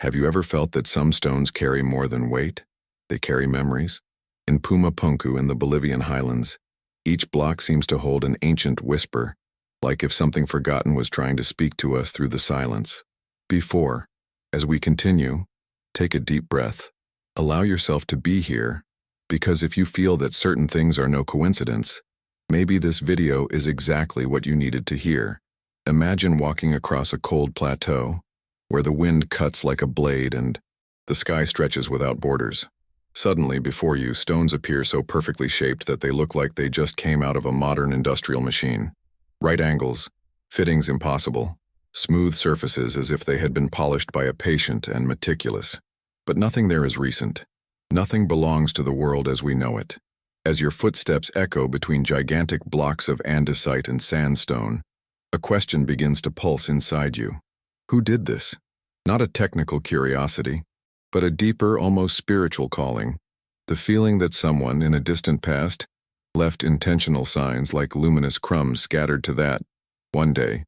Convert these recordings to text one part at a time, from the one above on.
Have you ever felt that some stones carry more than weight? They carry memories. In Puma Punku in the Bolivian highlands, each block seems to hold an ancient whisper, like if something forgotten was trying to speak to us through the silence. As we continue, take a deep breath. Allow yourself to be here, because if you feel that certain things are no coincidence, maybe this video is exactly what you needed to hear. Imagine walking across a cold plateau, where the wind cuts like a blade and the sky stretches without borders. Suddenly, before you, stones appear so perfectly shaped that they look like they just came out of a modern industrial machine. Right angles, fittings impossible, smooth surfaces as if they had been polished by a patient and meticulous. But nothing there is recent. Nothing belongs to the world as we know it. As your footsteps echo between gigantic blocks of andesite and sandstone, a question begins to pulse inside you. Who did this? Not a technical curiosity, but a deeper, almost spiritual calling. The feeling that someone in a distant past left intentional signs like luminous crumbs scattered to that, one day,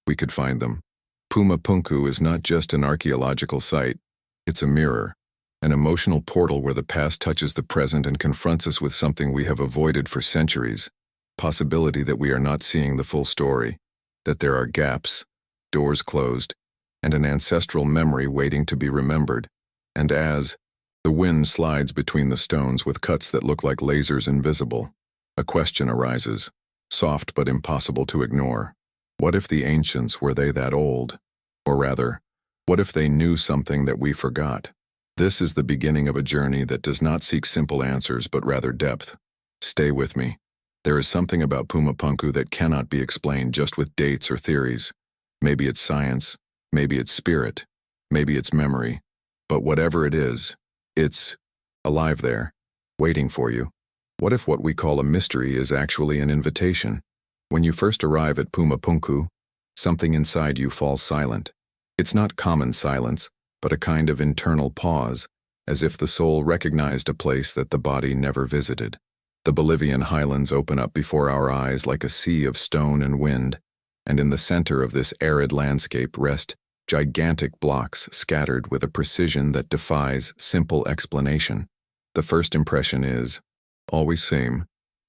we could find them. Puma Punku is not just an archaeological site, it's a mirror, an emotional portal where the past touches the present and confronts us with something we have avoided for centuries, possibility that we are not seeing the full story, that there are gaps, doors closed, and an ancestral memory waiting to be remembered. And as the wind slides between the stones with cuts that look like lasers invisible, a question arises, soft but impossible to ignore. What if the ancients were they that old? Or rather, what if they knew something that we forgot? This is the beginning of a journey that does not seek simple answers but rather depth. Stay with me. There is something about Puma Punku that cannot be explained just with dates or theories. Maybe it's science, maybe it's spirit, maybe it's memory. But whatever it is, it's alive there, waiting for you. What if what we call a mystery is actually an invitation? When you first arrive at Puma Punku, something inside you falls silent. It's not common silence, but a kind of internal pause, as if the soul recognized a place that the body never visited. The Bolivian highlands open up before our eyes like a sea of stone and wind, and in the center of this arid landscape rest gigantic blocks scattered with a precision that defies simple explanation. The first impression is, always same,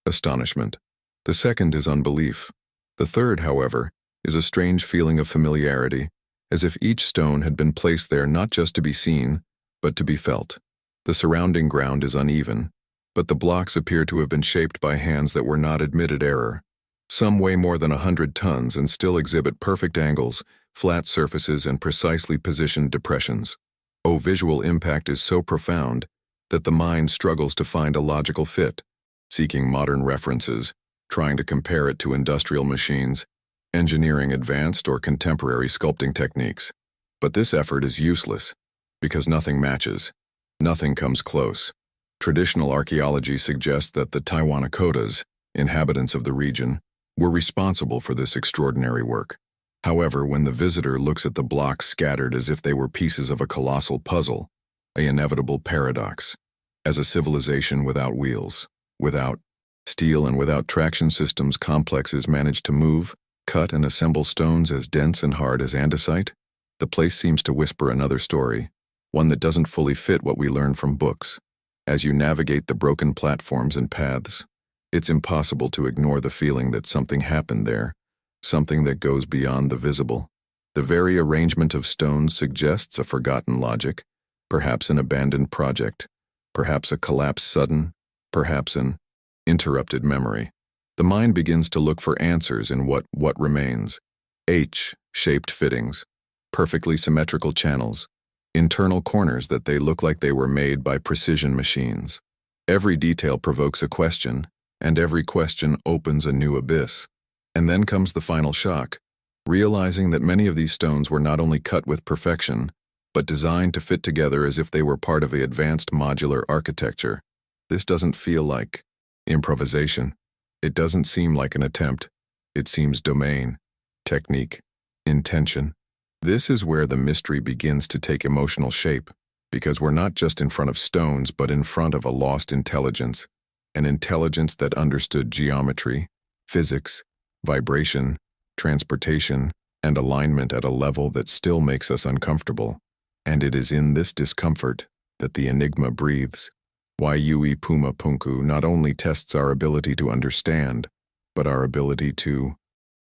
astonishment. The second is unbelief. The third, however, is a strange feeling of familiarity, as if each stone had been placed there not just to be seen, but to be felt. The surrounding ground is uneven, but the blocks appear to have been shaped by hands that were not admitted error. Some weigh more than 100 tons and still exhibit perfect angles, flat surfaces, and precisely positioned depressions. Visual impact is so profound that the mind struggles to find a logical fit, seeking modern references, trying to compare it to industrial machines, engineering advanced or contemporary sculpting techniques. But this effort is useless, because nothing matches. Nothing comes close. Traditional archaeology suggests that the Tiwanacotas, inhabitants of the region, were responsible for this extraordinary work. However, when the visitor looks at the blocks scattered as if they were pieces of a colossal puzzle, an inevitable paradox. As a civilization without wheels, without steel and without traction systems, complexes manage to move, cut and assemble stones as dense and hard as andesite, the place seems to whisper another story, one that doesn't fully fit what we learn from books. As you navigate the broken platforms and paths, it's impossible to ignore the feeling that something happened there, something that goes beyond the visible. The very arrangement of stones suggests a forgotten logic, perhaps an abandoned project, perhaps a collapse sudden, perhaps an interrupted memory. The mind begins to look for answers in what remains. H-shaped fittings, perfectly symmetrical channels, internal corners that they look like they were made by precision machines. Every detail provokes a question, and every question opens a new abyss. And then comes the final shock, realizing that many of these stones were not only cut with perfection, but designed to fit together as if they were part of an advanced modular architecture. This doesn't feel like improvisation. It doesn't seem like an attempt. It seems domain, technique, intention. This is where the mystery begins to take emotional shape, because we're not just in front of stones, but in front of a lost intelligence, an intelligence that understood geometry, physics, vibration, transportation, and alignment at a level that still makes us uncomfortable. And it is in this discomfort that the Enigma breathes. Yui Puma Punku not only tests our ability to understand, but our ability to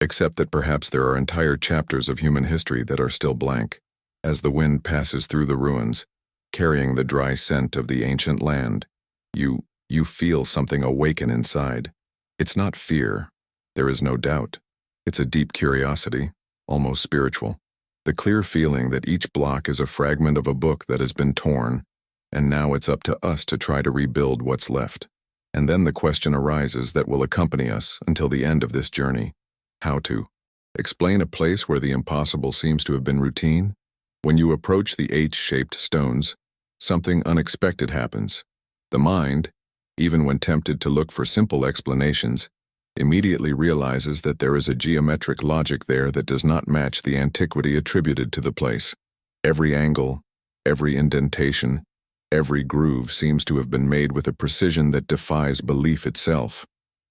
accept that perhaps there are entire chapters of human history that are still blank. As the wind passes through the ruins, carrying the dry scent of the ancient land, you feel something awaken inside. It's not fear, there is no doubt. It's a deep curiosity, almost spiritual. The clear feeling that each block is a fragment of a book that has been torn, and now it's up to us to try to rebuild what's left. And then the question arises that will accompany us until the end of this journey. How to explain a place where the impossible seems to have been routine? When you approach the H-shaped stones, something unexpected happens. The mind, even when tempted to look for simple explanations, immediately realizes that there is a geometric logic there that does not match the antiquity attributed to the place. Every angle, every indentation, every groove seems to have been made with a precision that defies belief itself.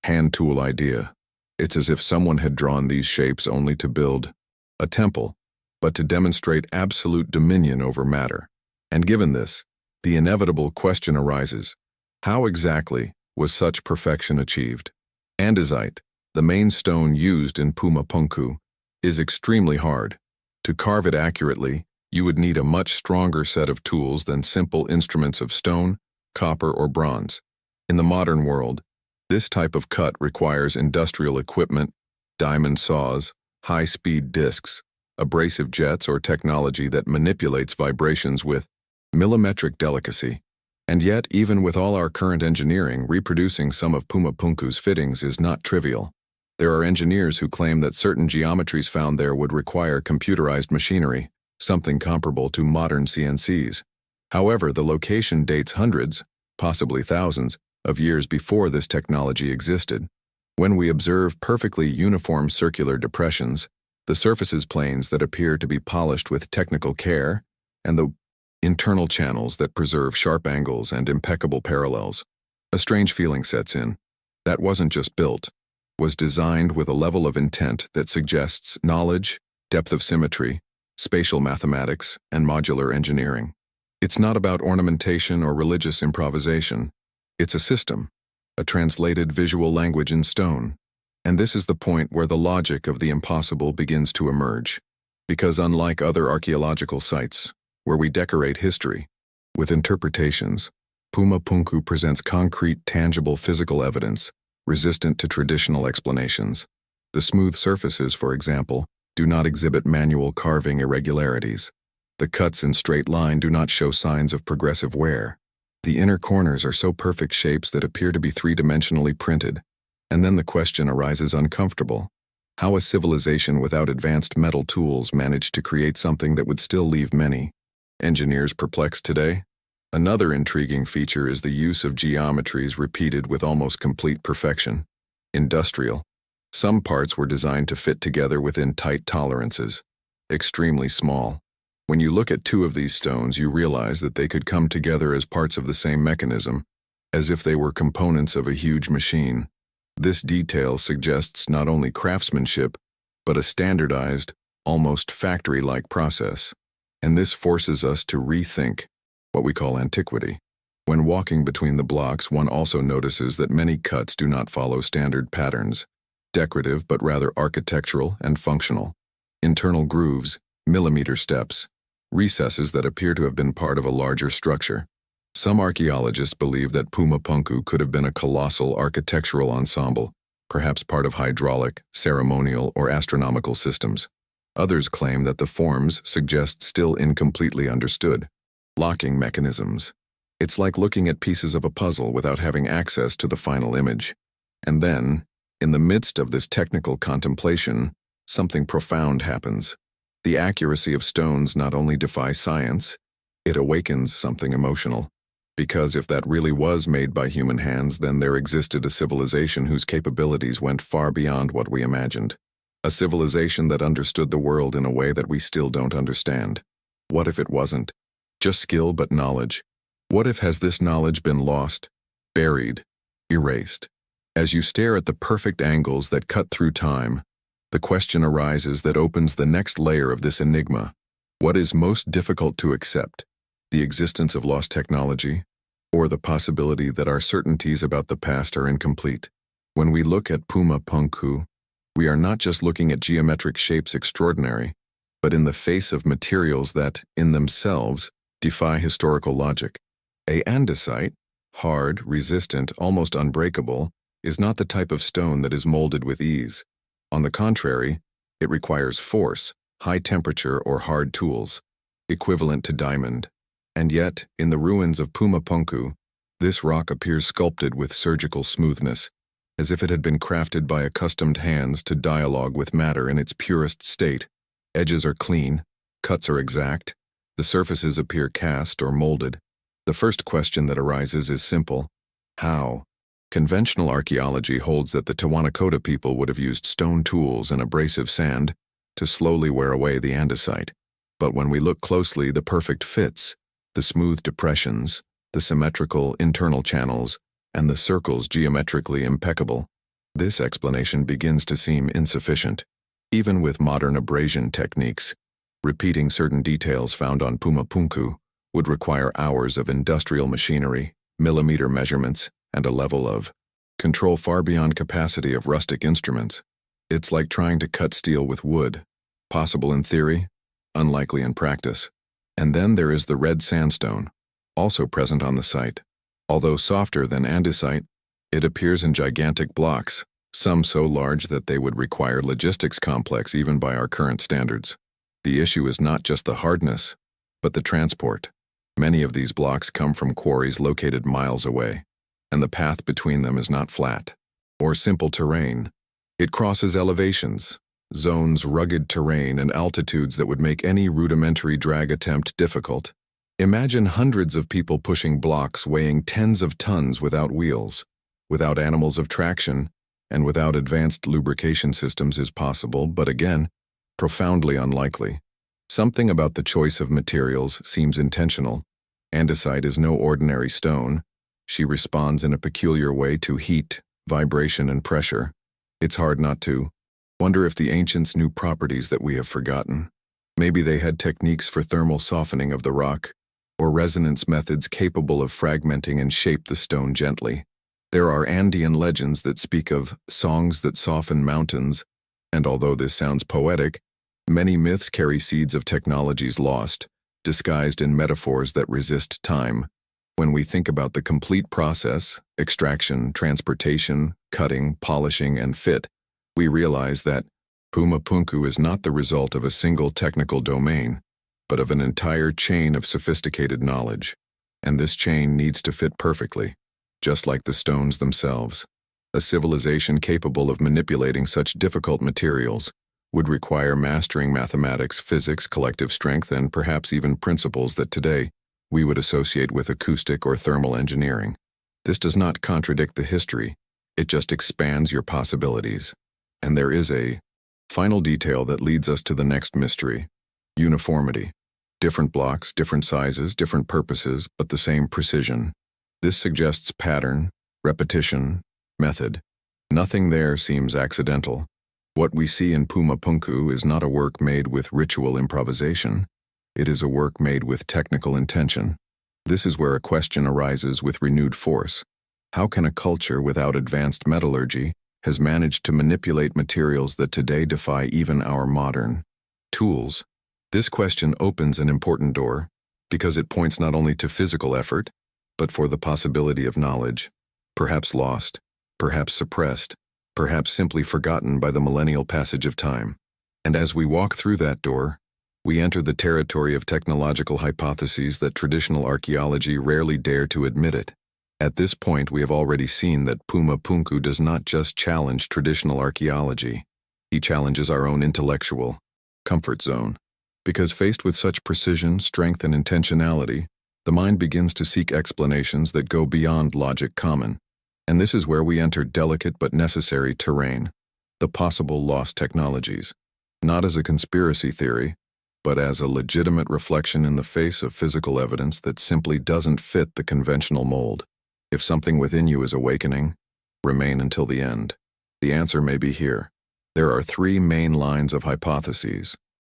Hand tool idea. It's as if someone had drawn these shapes only to build a temple, but to demonstrate absolute dominion over matter. And given this, the inevitable question arises, how exactly was such perfection achieved? Andesite, the main stone used in Puma Punku, is extremely hard. To carve it accurately, you would need a much stronger set of tools than simple instruments of stone, copper, or bronze. In the modern world, this type of cut requires industrial equipment, diamond saws, high-speed discs, abrasive jets, or technology that manipulates vibrations with millimetric delicacy. And yet, even with all our current engineering, reproducing some of Puma Punku's fittings is not trivial. There are engineers who claim that certain geometries found there would require computerized machinery, something comparable to modern CNCs. However, the location dates hundreds, possibly thousands, of years before this technology existed. When we observe perfectly uniform circular depressions, the surfaces planes that appear to be polished with technical care, and the internal channels that preserve sharp angles and impeccable parallels, a strange feeling sets in. That wasn't just built, was designed with a level of intent that suggests knowledge, depth of symmetry, spatial mathematics, and modular engineering. It's not about ornamentation or religious improvisation. It's a system, a translated visual language in stone. And this is the point where the logic of the impossible begins to emerge. Because unlike other archaeological sites, where we decorate history with interpretations, Puma Punku presents concrete, tangible physical evidence, resistant to traditional explanations. The smooth surfaces, for example, do not exhibit manual carving irregularities. The cuts in straight line do not show signs of progressive wear. The inner corners are so perfect shapes that appear to be three-dimensionally printed. And then the question arises uncomfortable. How a civilization without advanced metal tools managed to create something that would still leave many engineers perplexed today? Another intriguing feature is the use of geometries repeated with almost complete perfection. Industrial. Some parts were designed to fit together within tight tolerances. Extremely small. When you look at two of these stones, you realize that they could come together as parts of the same mechanism, as if they were components of a huge machine. This detail suggests not only craftsmanship, but a standardized, almost factory-like process. And this forces us to rethink what we call antiquity. When walking between the blocks, one also notices that many cuts do not follow standard patterns, decorative but rather architectural and functional. Internal grooves, millimeter steps, recesses that appear to have been part of a larger structure. Some archaeologists believe that Puma Punku could have been a colossal architectural ensemble, perhaps part of hydraulic, ceremonial, or astronomical systems. Others claim that the forms suggest still incompletely understood locking mechanisms. It's like looking at pieces of a puzzle without having access to the final image. And then, in the midst of this technical contemplation, something profound happens. The accuracy of stones not only defies science, it awakens something emotional. Because if that really was made by human hands, then there existed a civilization whose capabilities went far beyond what we imagined. A civilization that understood the world in a way that we still don't understand. What if it wasn't just skill but knowledge? What if has this knowledge been lost, buried, erased? As you stare at the perfect angles that cut through time, the question arises that opens the next layer of this enigma. What is most difficult to accept? The existence of lost technology, or the possibility that our certainties about the past are incomplete? When we look at Puma Punku, we are not just looking at geometric shapes extraordinary, but in the face of materials that, in themselves, defy historical logic. A andesite, hard, resistant, almost unbreakable, is not the type of stone that is molded with ease. On the contrary, it requires force, high temperature, or hard tools, equivalent to diamond. And yet, in the ruins of Puma Punku, this rock appears sculpted with surgical smoothness, as if it had been crafted by accustomed hands to dialogue with matter in its purest state. Edges are clean, cuts are exact, the surfaces appear cast or molded. The first question that arises is simple: how? Conventional archaeology holds that the Tawanakota people would have used stone tools and abrasive sand to slowly wear away the andesite. But when we look closely, the perfect fits, the smooth depressions, the symmetrical internal channels, and the circles geometrically impeccable. This explanation begins to seem insufficient. Even with modern abrasion techniques, repeating certain details found on Puma Punku would require hours of industrial machinery, millimeter measurements, and a level of control far beyond capacity of rustic instruments. It's like trying to cut steel with wood. Possible in theory, unlikely in practice. And then there is the red sandstone, also present on the site. Although softer than andesite, it appears in gigantic blocks, some so large that they would require logistics complex even by our current standards. The issue is not just the hardness, but the transport. Many of these blocks come from quarries located miles away, and the path between them is not flat or simple terrain. It crosses elevations, zones rugged terrain, and altitudes that would make any rudimentary drag attempt difficult. Imagine hundreds of people pushing blocks weighing tens of tons without wheels, without animals of traction, and without advanced lubrication systems is possible, but again, profoundly unlikely. Something about the choice of materials seems intentional. Andesite is no ordinary stone. She responds in a peculiar way to heat, vibration, and pressure. It's hard not to wonder if the ancients knew properties that we have forgotten. Maybe they had techniques for thermal softening of the rock, or resonance methods capable of fragmenting and shape the stone gently. There are Andean legends that speak of songs that soften mountains, and although this sounds poetic, many myths carry seeds of technologies lost, disguised in metaphors that resist time. When we think about the complete process, extraction, transportation, cutting, polishing, and fit, we realize that Puma Punku is not the result of a single technical domain, but of an entire chain of sophisticated knowledge. And this chain needs to fit perfectly, just like the stones themselves. A civilization capable of manipulating such difficult materials would require mastering mathematics, physics, collective strength, and perhaps even principles that today we would associate with acoustic or thermal engineering. This does not contradict the history, it just expands your possibilities. And there is a final detail that leads us to the next mystery: uniformity. Different blocks, different sizes, different purposes, but the same precision. This suggests pattern, repetition, method. Nothing there seems accidental. What we see in Puma Punku is not a work made with ritual improvisation. It is a work made with technical intention. This is where a question arises with renewed force. How can a culture without advanced metallurgy has managed to manipulate materials that today defy even our modern tools? This question opens an important door, because it points not only to physical effort, but for the possibility of knowledge, perhaps lost, perhaps suppressed, perhaps simply forgotten by the millennial passage of time. And as we walk through that door, we enter the territory of technological hypotheses that traditional archaeology rarely dare to admit it. At this point, we have already seen that Puma Punku does not just challenge traditional archaeology. He challenges our own intellectual comfort zone. Because faced with such precision, strength, and intentionality, the mind begins to seek explanations that go beyond logic common. And this is where we enter delicate but necessary terrain: the possible lost technologies. Not as a conspiracy theory, but as a legitimate reflection in the face of physical evidence that simply doesn't fit the conventional mold. If something within you is awakening, remain until the end. The answer may be here. There are three main lines of hypotheses.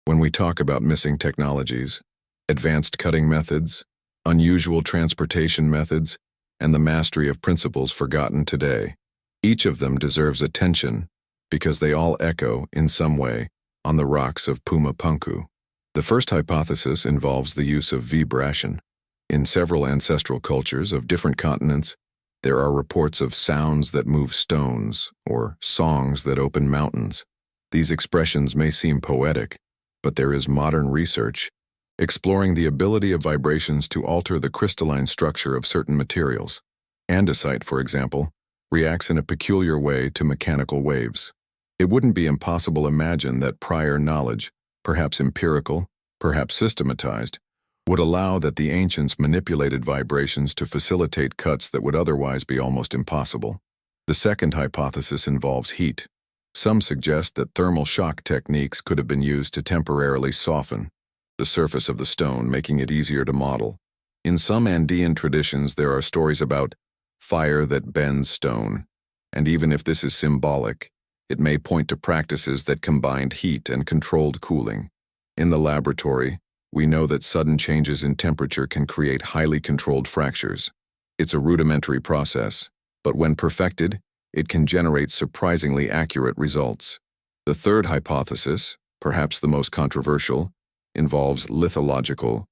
When we talk about missing technologies, advanced cutting methods, unusual transportation methods, and the mastery of principles forgotten today, each of them deserves attention because they all echo, in some way, on the rocks of Puma Punku. The first hypothesis involves the use of vibration. In several ancestral cultures of different continents, there are reports of sounds that move stones or songs that open mountains. These expressions may seem poetic, but there is modern research exploring the ability of vibrations to alter the crystalline structure of certain materials. Andesite, for example, reacts in a peculiar way to mechanical waves. It wouldn't be impossible to imagine that prior knowledge, perhaps empirical, perhaps systematized, would allow that the ancients manipulated vibrations to facilitate cuts that would otherwise be almost impossible. The second hypothesis involves heat. Some suggest that thermal shock techniques could have been used to temporarily soften the surface of the stone, making it easier to model. In some Andean traditions, there are stories about fire that bends stone, and even if this is symbolic, it may point to practices that combined heat and controlled cooling. In the laboratory, we know that sudden changes in temperature can create highly controlled fractures. It's a rudimentary process, but when perfected, it can generate surprisingly accurate results. The third hypothesis, perhaps the most controversial, involves lithological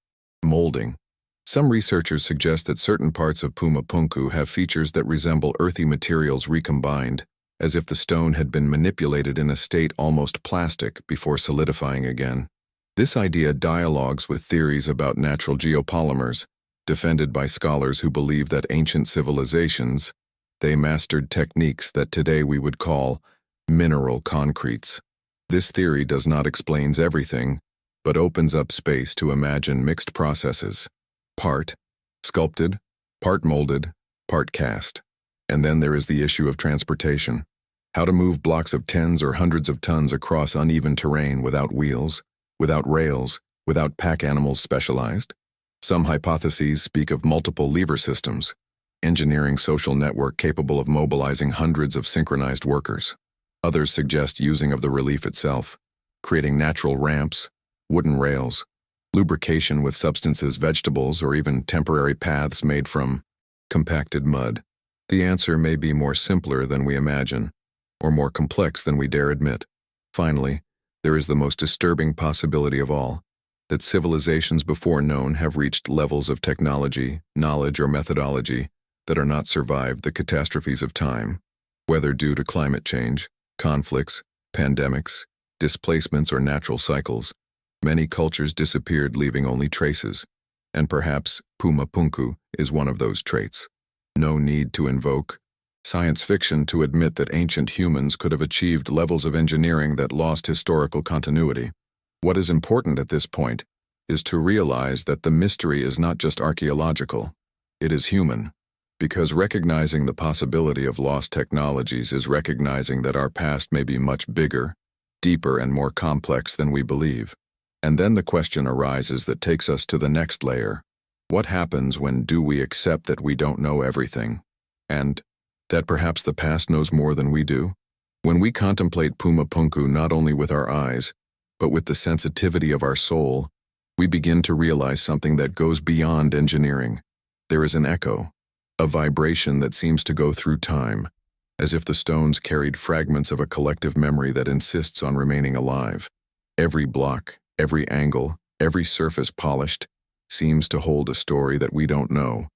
molding. Some researchers suggest that certain parts of Puma Punku have features that resemble earthy materials recombined, as if the stone had been manipulated in a state almost plastic before solidifying again. This idea dialogues with theories about natural geopolymers, defended by scholars who believe that ancient civilizations, they mastered techniques that today we would call mineral concretes. This theory does not explain everything, but opens up space to imagine mixed processes, part sculpted, part molded, part cast. And then there is the issue of transportation. How to move blocks of tens or hundreds of tons across uneven terrain without wheels, without rails, without pack animals specialized. Some hypotheses speak of multiple lever systems, engineering social network capable of mobilizing hundreds of synchronized workers. Others suggest using of the relief itself, creating natural ramps, wooden rails, lubrication with substances, vegetables, or even temporary paths made from compacted mud. The answer may be more simpler than we imagine, or more complex than we dare admit. Finally, there is the most disturbing possibility of all, that civilizations before known have reached levels of technology, knowledge, or methodology that are not survived the catastrophes of time, whether due to climate change, conflicts, pandemics, displacements, or natural cycles. Many cultures disappeared, leaving only traces, and perhaps Puma Punku is one of those traits. No need to invoke science fiction to admit that ancient humans could have achieved levels of engineering that lost historical continuity. What is important at this point is to realize that the mystery is not just archaeological, it is human, because recognizing the possibility of lost technologies is recognizing that our past may be much bigger, deeper, and more complex than we believe. And then the question arises that takes us to the next layer. What happens when do we accept that we don't know everything, and that perhaps the past knows more than we do? When we contemplate Puma Punku not only with our eyes, but with the sensitivity of our soul, we begin to realize something that goes beyond engineering. There is an echo, a vibration that seems to go through time, as if the stones carried fragments of a collective memory that insists on remaining alive. Every block, every angle, every surface polished, seems to hold a story that we don't know,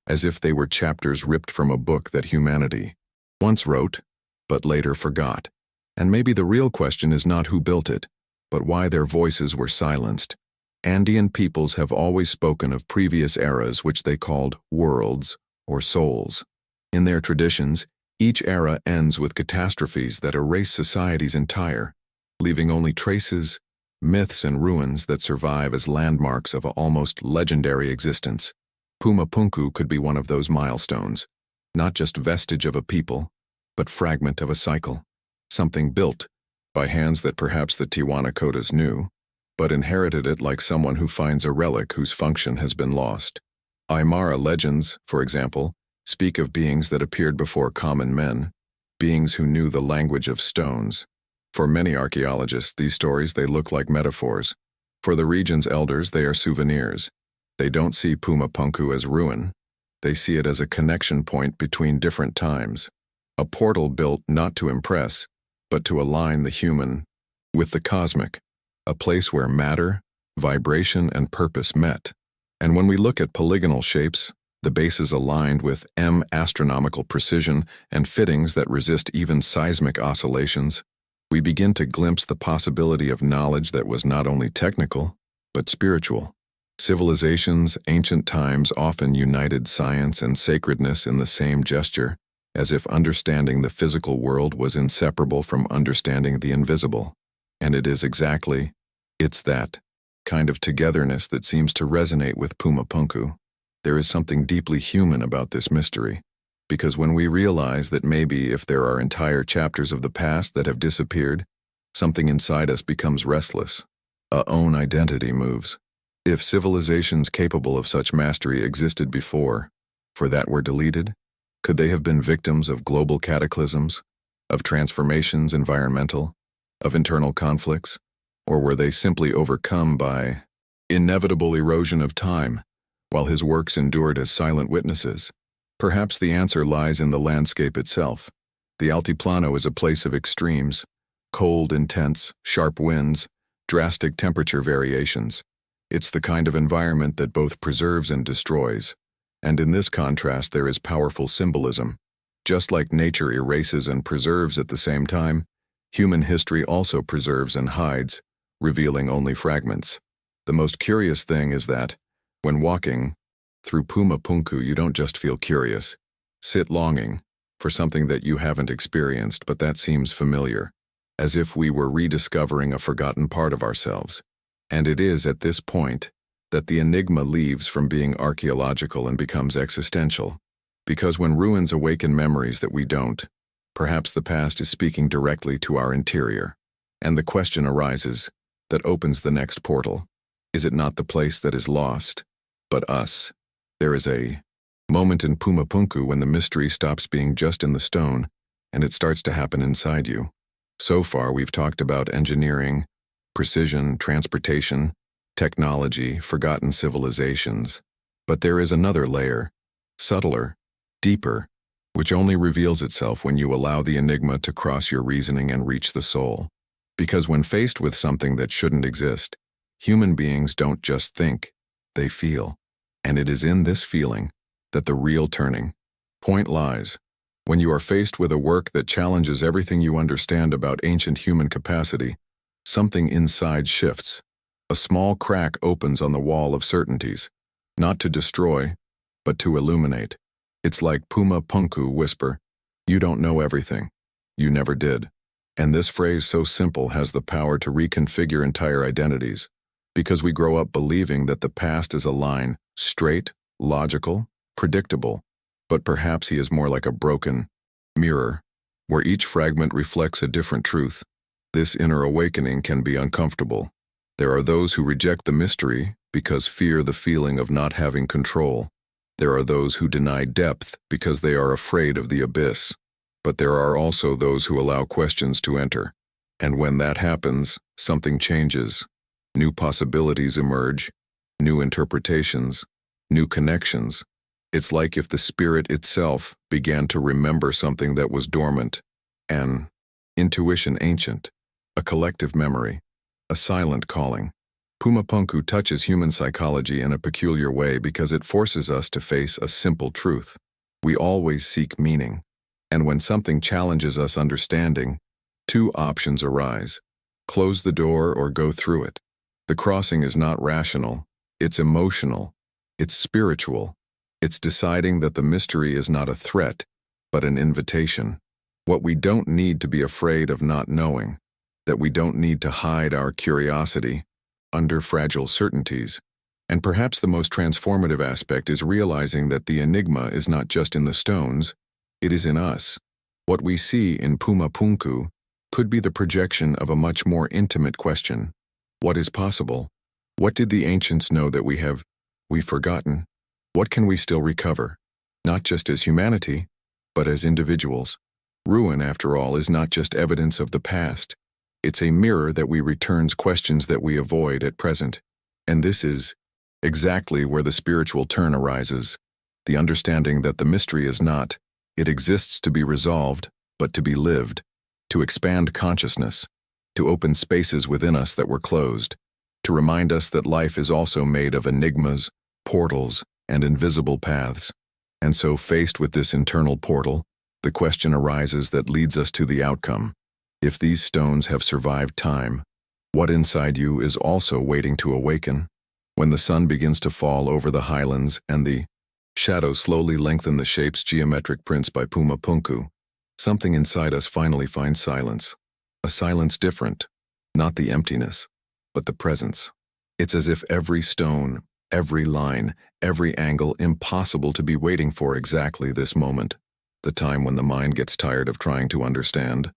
as if they were chapters ripped from a book that humanity once wrote, but later forgot. And maybe the real question is not who built it, but why their voices were silenced. Andean peoples have always spoken of previous eras which they called worlds or souls. In their traditions, each era ends with catastrophes that erase society's entire, leaving only traces, myths, and ruins that survive as landmarks of an almost legendary existence. Puma Punku could be one of those milestones, not just vestige of a people, but fragment of a cycle, something built by hands that perhaps the Tiwanakotas knew, but inherited it like someone who finds a relic whose function has been lost. Aymara legends, for example, speak of beings that appeared before common men, beings who knew the language of stones, For many archaeologists, these stories, they look like metaphors. For the region's elders, they are souvenirs. They don't see Puma Punku as ruin. They see it as a connection point between different times. A portal built not to impress, but to align the human with the cosmic. A place where matter, vibration, and purpose met. And when we look at polygonal shapes, the bases aligned with astronomical precision and fittings that resist even seismic oscillations, we begin to glimpse the possibility of knowledge that was not only technical, but spiritual. Civilizations, ancient times often united science and sacredness in the same gesture, as if understanding the physical world was inseparable from understanding the invisible. And it's that kind of togetherness that seems to resonate with Puma Punku. There is something deeply human about this mystery, because when we realize that maybe if there are entire chapters of the past that have disappeared, something inside us becomes restless. Our own identity moves. If civilizations capable of such mastery existed before, for that were deleted, could they have been victims of global cataclysms, of transformations environmental, of internal conflicts, or were they simply overcome by inevitable erosion of time, while his works endured as silent witnesses? Perhaps the answer lies in the landscape itself. The Altiplano is a place of extremes, cold, intense, sharp winds, drastic temperature variations. It's the kind of environment that both preserves and destroys. And in this contrast there is powerful symbolism. Just like nature erases and preserves at the same time, human history also preserves and hides, revealing only fragments. The most curious thing is that, when walking through Puma Punku, you don't just feel curious. Sit longing for something that you haven't experienced but that seems familiar, as if we were rediscovering a forgotten part of ourselves. And it is at this point that the enigma leaves from being archaeological and becomes existential. Because when ruins awaken memories that we don't, perhaps the past is speaking directly to our interior. And the question arises that opens the next portal. Is it not the place that is lost, but us? There is a moment in Puma Punku when the mystery stops being just in the stone and it starts to happen inside you. So far we've talked about engineering, precision, transportation, technology, forgotten civilizations. But there is another layer, subtler, deeper, which only reveals itself when you allow the enigma to cross your reasoning and reach the soul. Because when faced with something that shouldn't exist, human beings don't just think, they feel. And it is in this feeling that the real turning point lies. When you are faced with a work that challenges everything you understand about ancient human capacity, something inside shifts. A small crack opens on the wall of certainties, not to destroy, but to illuminate. It's like Puma Punku whisper, "You don't know everything. You never did." And this phrase so simple has the power to reconfigure entire identities, because we grow up believing that the past is a line, straight, logical, predictable, but perhaps he is more like a broken mirror, where each fragment reflects a different truth. This inner awakening can be uncomfortable. There are those who reject the mystery because fear the feeling of not having control. There are those who deny depth because they are afraid of the abyss. But there are also those who allow questions to enter. And when that happens, something changes. New possibilities emerge, new interpretations, new connections. It's like if the spirit itself began to remember something that was dormant. An intuition ancient, a collective memory, a silent calling. Puma Punku touches human psychology in a peculiar way because it forces us to face a simple truth. We always seek meaning. And when something challenges us understanding, two options arise: close the door or go through it. The crossing is not rational, it's emotional, it's spiritual. It's deciding that the mystery is not a threat, but an invitation. What we don't need to be afraid of not knowing, that we don't need to hide our curiosity under fragile certainties. And perhaps the most transformative aspect is realizing that the enigma is not just in the stones, it is in us. What we see in Puma Punku could be the projection of a much more intimate question. What is possible? What did the ancients know that we've forgotten? What can we still recover? Not just as humanity, but as individuals. Ruin, after all, is not just evidence of the past. It's a mirror that we returns questions that we avoid at present. And this is exactly where the spiritual turn arises. The understanding that the mystery is not, it exists to be resolved, but to be lived, to expand consciousness, to open spaces within us that were closed, to remind us that life is also made of enigmas, portals, and invisible paths. And so, faced with this internal portal, the question arises that leads us to the outcome. If these stones have survived time, what inside you is also waiting to awaken? When the sun begins to fall over the highlands and the shadows slowly lengthen the shape's geometric prints by Puma Punku, something inside us finally finds silence. A silence different, not the emptiness, but the presence. It's as if every stone, every line, every angle impossible to be waiting for exactly this moment, the time when the mind gets tired of trying to understand,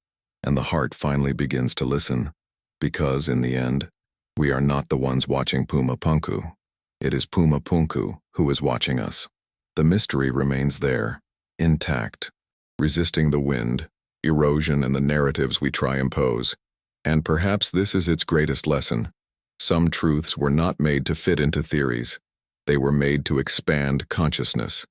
and the heart finally begins to listen. Because, in the end, we are not the ones watching Puma Punku. It is Puma Punku who is watching us. The mystery remains there, intact, resisting the wind, erosion, and the narratives we try impose. And perhaps this is its greatest lesson. Some truths were not made to fit into theories. They were made to expand consciousness.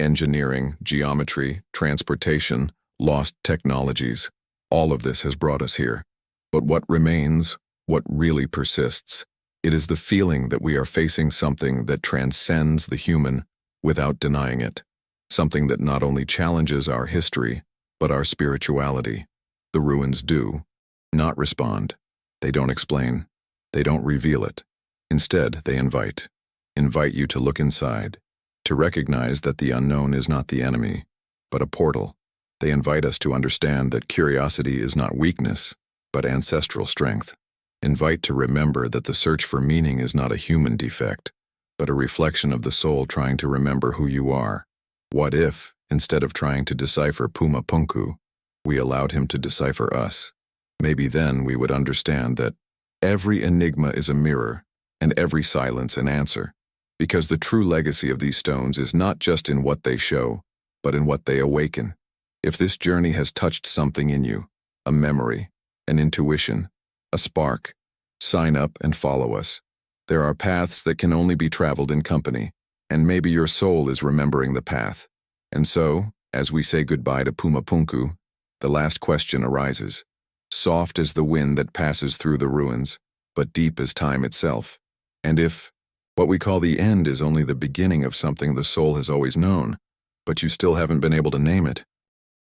Engineering, geometry, transportation, lost technologies, all of this has brought us here. But what remains, what really persists, it is the feeling that we are facing something that transcends the human without denying it. Something that not only challenges our history, but our spirituality. The ruins do not respond. They don't explain. They don't reveal it. Instead, they invite you to look inside, to recognize that the unknown is not the enemy, but a portal. They invite us to understand that curiosity is not weakness, but ancestral strength. Invite to remember that the search for meaning is not a human defect, but a reflection of the soul trying to remember who you are. What if, instead of trying to decipher Puma Punku, we allowed him to decipher us? Maybe then we would understand that every enigma is a mirror, and every silence an answer, because the true legacy of these stones is not just in what they show, but in what they awaken. If this journey has touched something in you, a memory, an intuition, a spark, sign up and follow us. There are paths that can only be traveled in company, and maybe your soul is remembering the path. And so, as we say goodbye to Puma Punku, the last question arises. Soft as the wind that passes through the ruins, but deep as time itself. And if what we call the end is only the beginning of something the soul has always known, but you still haven't been able to name it,